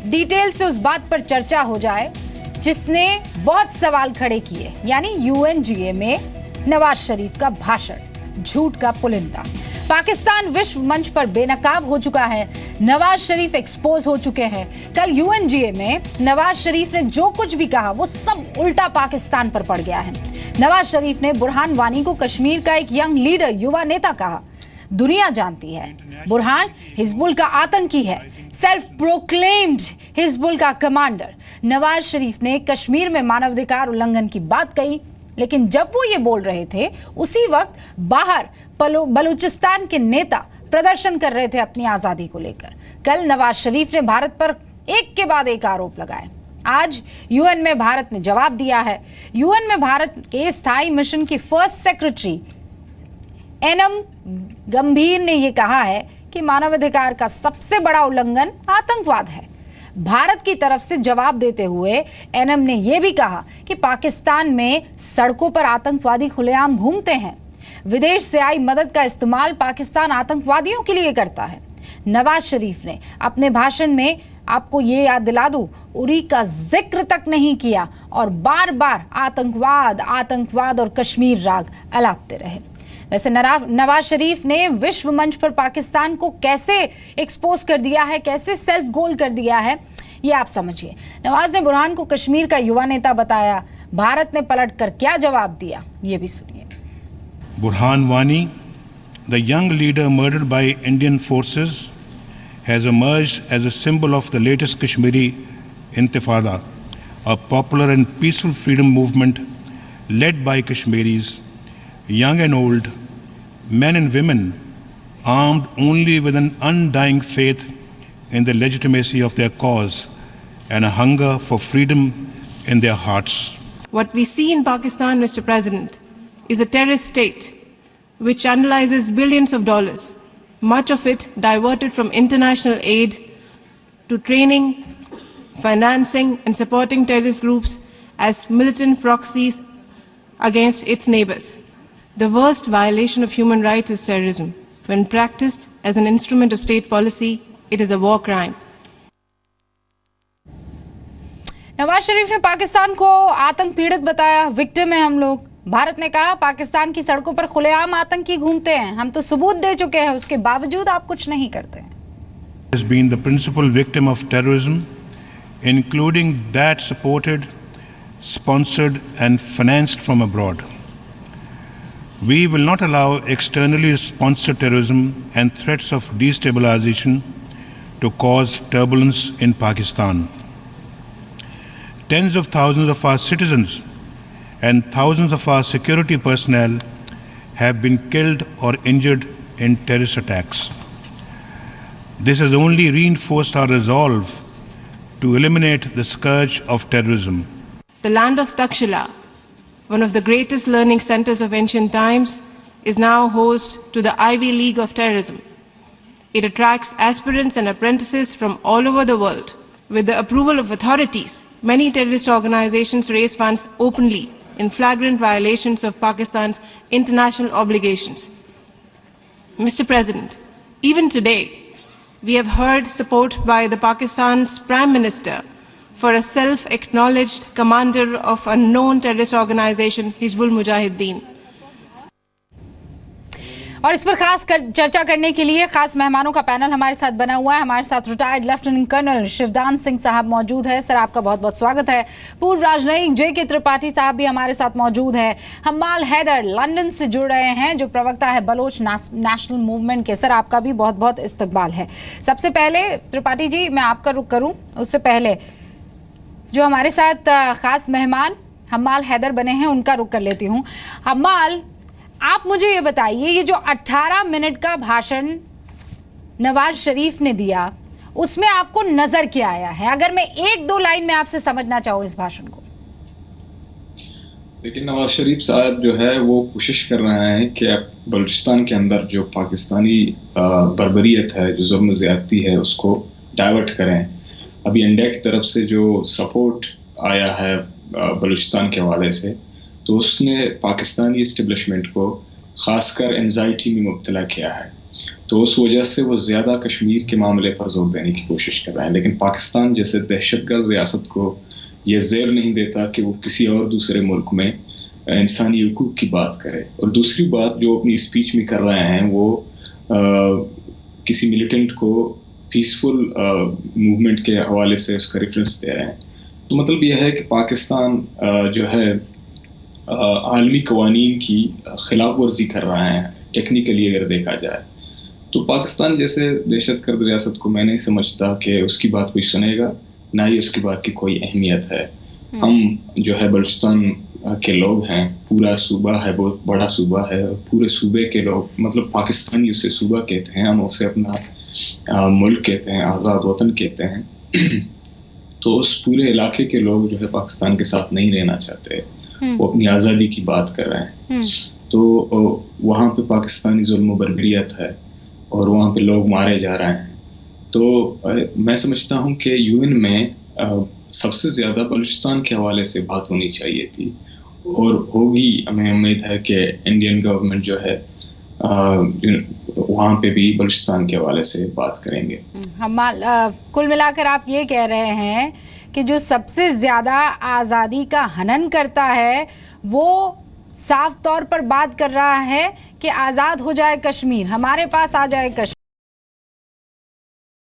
Detail से उस बात पर चर्चा हो जाए जिसने बहुत सवाल खड़े किए, यानी यूएनजीए में नवाज शरीफ का भाषण, झूठ का पुलिंदा। पाकिस्तान विश्व मंच पर बेनकाब हो चुका है, नवाज शरीफ एक्सपोज हो चुके हैं। कल यूएनजीए में नवाज शरीफ ने जो कुछ भी कहा वो सब उल्टा पाकिस्तान पर पड़ गया है। नवाज शरीफ ने बुरहान वानी को कश्मीर का एक यंग लीडर, युवा नेता कहा। दुनिया जानती है बुरहान हिजबुल का आतंकी है, सेल्फ प्रोक्लेम्ड हिजबुल का कमांडर। नवाज शरीफ ने कश्मीर में मानवाधिकार उल्लंघन की बात कही, लेकिन जब वो ये बोल रहे थे उसी वक्त बाहर बलूचिस्तान के नेता प्रदर्शन कर रहे थे अपनी आजादी को लेकर। कल नवाज शरीफ ने भारत पर एक के बाद एक आरोप लगाए। आज यूएन में भारत ने जवाब दिया है। यूएन में भारत के स्थायी मिशन की फर्स्ट सेक्रेटरी एनम गंभीर ने यह कहा है कि मानवाधिकार का सबसे बड़ा उल्लंघन आतंकवाद है। भारत की तरफ से जवाब देते हुए एनम ने यह भी कहा कि पाकिस्तान में सड़कों पर आतंकवादी खुलेआम घूमते हैं। विदेश से आई मदद का इस्तेमाल पाकिस्तान आतंकवादियों के लिए करता है। नवाज शरीफ ने अपने भाषण में, आपको ये याद दिला दूं, उरी का जिक्र तक नहीं किया और बार बार आतंकवाद और कश्मीर राग अलापते रहे। वैसे नवाज शरीफ ने विश्व मंच पर पाकिस्तान को कैसे एक्सपोज कर दिया है, कैसे सेल्फ गोल कर दिया है, ये आप समझिए। नवाज ने बुरहान को कश्मीर का युवा नेता बताया। भारत ने पलटकर क्या जवाब दिया, ये भी सुनिए। Burhan Wani, the young leader murdered by Indian forces, has emerged as a symbol of the latest Kashmiri Intifada, a popular and peaceful freedom movement led by Kashmiris, young and old, men and women, armed only with an undying faith in the legitimacy of their cause and a hunger for freedom in their hearts. What we see in Pakistan, Mr. President, is a terrorist state which analyzes billions of dollars, much of it diverted from international aid to training, financing and supporting terrorist groups as militant proxies against its neighbors. The worst violation of human rights is terrorism. When practiced as an instrument of state policy, it is a war crime. Nawaz Sharif ने पाकिस्तान को आतंक पीड़ित बताया, victim है हम लोग। भारत ने कहा पाकिस्तान की सड़कों पर खुलेआम आतंकी घूमते हैं, हम तो सबूत दे चुके हैं, उसके बावजूद आप कुछ नहीं करते हैं। Has been the principal victim of terrorism, including that supported, sponsored and financed from abroad. We will not allow externally sponsored terrorism and threats of destabilization to cause turbulence in Pakistan. Tens of thousands of our citizens and thousands of our security personnel have been killed or injured in terrorist attacks. This has only reinforced our resolve to eliminate the scourge of terrorism. The land of Takshila, one of the greatest learning centers of ancient times, is now host to the Ivy League of Terrorism. It attracts aspirants and apprentices from all over the world. With the approval of authorities, many terrorist organizations raise funds openly in flagrant violations of Pakistan's international obligations. Mr. President, even today, we have heard support by the Pakistan's Prime Minister for a self-acknowledged commander of a known terrorist organization, Hizbul Mujahideen. और इस पर चर्चा करने के लिए खास मेहमानों का पैनल हमारे साथ बना हुआ है। हमारे साथ retired lieutenant colonel Shivdan Singh साहब मौजूद है। सर, आपका बहुत बहुत स्वागत है। पूर्व राजनयिक जे.के. त्रिपाठी साहब भी हमारे साथ मौजूद हैं। हम्माल हैदर लंदन से जुड़ रहे हैं, जो प्रवक्ता है बलोच नेशनल मूवमेंट के। सर, आपका भी बहुत बहुत इस्तकबाल है। सबसे पहले त्रिपाठी जी, मैं आपका रुख करूँ उससे पहले जो हमारे साथ खास मेहमान हम्माल हैदर बने हैं उनका रुख कर लेती हूँ। हम्माल, आप मुझे ये बताइए, ये जो 18 मिनट का भाषण नवाज शरीफ ने दिया, उसमें आपको नजर क्या आया है? अगर मैं एक दो लाइन में आपसे समझना चाहूँ इस भाषण को। लेकिन नवाज शरीफ साहब जो है वो कोशिश कर रहे हैं कि बलूचिस्तान के अंदर जो पाकिस्तानी बर्बरियत है, जो जुल्म ज़्यादती है, उसको डाइवर्ट करें। अभी इंडिया की तरफ से जो सपोर्ट आया है बलूचिस्तान के हवाले से, तो उसने पाकिस्तानी इस्टेब्लिशमेंट को ख़ासकर एंजाइटी में मुब्तला किया है। तो उस वजह से वो ज़्यादा कश्मीर के मामले पर जोर देने की कोशिश कर रहे हैं। लेकिन पाकिस्तान जैसे दहशतगर्द रियासत को ये ज़ेब नहीं देता कि वो किसी और दूसरे मुल्क में इंसानी हकूक़ की बात करे। और दूसरी बात जो अपनी स्पीच में कर रहे हैं वो किसी मिलिटेंट को पीसफुल मूवमेंट के हवाले से उसका रेफरेंस दे रहे हैं। तो मतलब यह है कि पाकिस्तान जो है आलमी कवानीन की खिलाफ वर्जी कर रहा है टेक्निकली अगर देखा जाए। तो पाकिस्तान जैसे दहशतगर्द रियासत को मैं नहीं समझता कि उसकी बात कोई सुनेगा, ना ही उसकी बात की कोई अहमियत है। हम जो है बलूचिस्तान के लोग हैं, पूरा सूबा है, बहुत बड़ा सूबा है, पूरे सूबे के लोग मतलब पाकिस्तानी उसे सूबा कहते हैं, हम उसे अपना मुल्क कहते हैं, आज़ाद वतन कहते हैं। तो उस पूरे इलाके के लोग जो है पाकिस्तान के साथ नहीं रहना चाहते, वो अपनी आज़ादी की बात कर रहे हैं। तो वहाँ पे पाकिस्तानी जुल्म बर्बरियत है और वहाँ पे लोग मारे जा रहे हैं। तो मैं समझता हूँ कि यूएन में सबसे ज़्यादा बलूचिस्तान के हवाले से बात होनी चाहिए थी और होगी। हमें उम्मीद है कि इंडियन गवर्नमेंट जो है वहाँ पे भी बलूचिस्तान के हवाले से बात करेंगे। हम कुल मिलाकर आप ये कह रहे हैं कि जो सबसे ज़्यादा आज़ादी का हनन करता है वो साफ तौर पर बात कर रहा है कि आज़ाद हो जाए कश्मीर, हमारे पास आ जाए कश्मीर।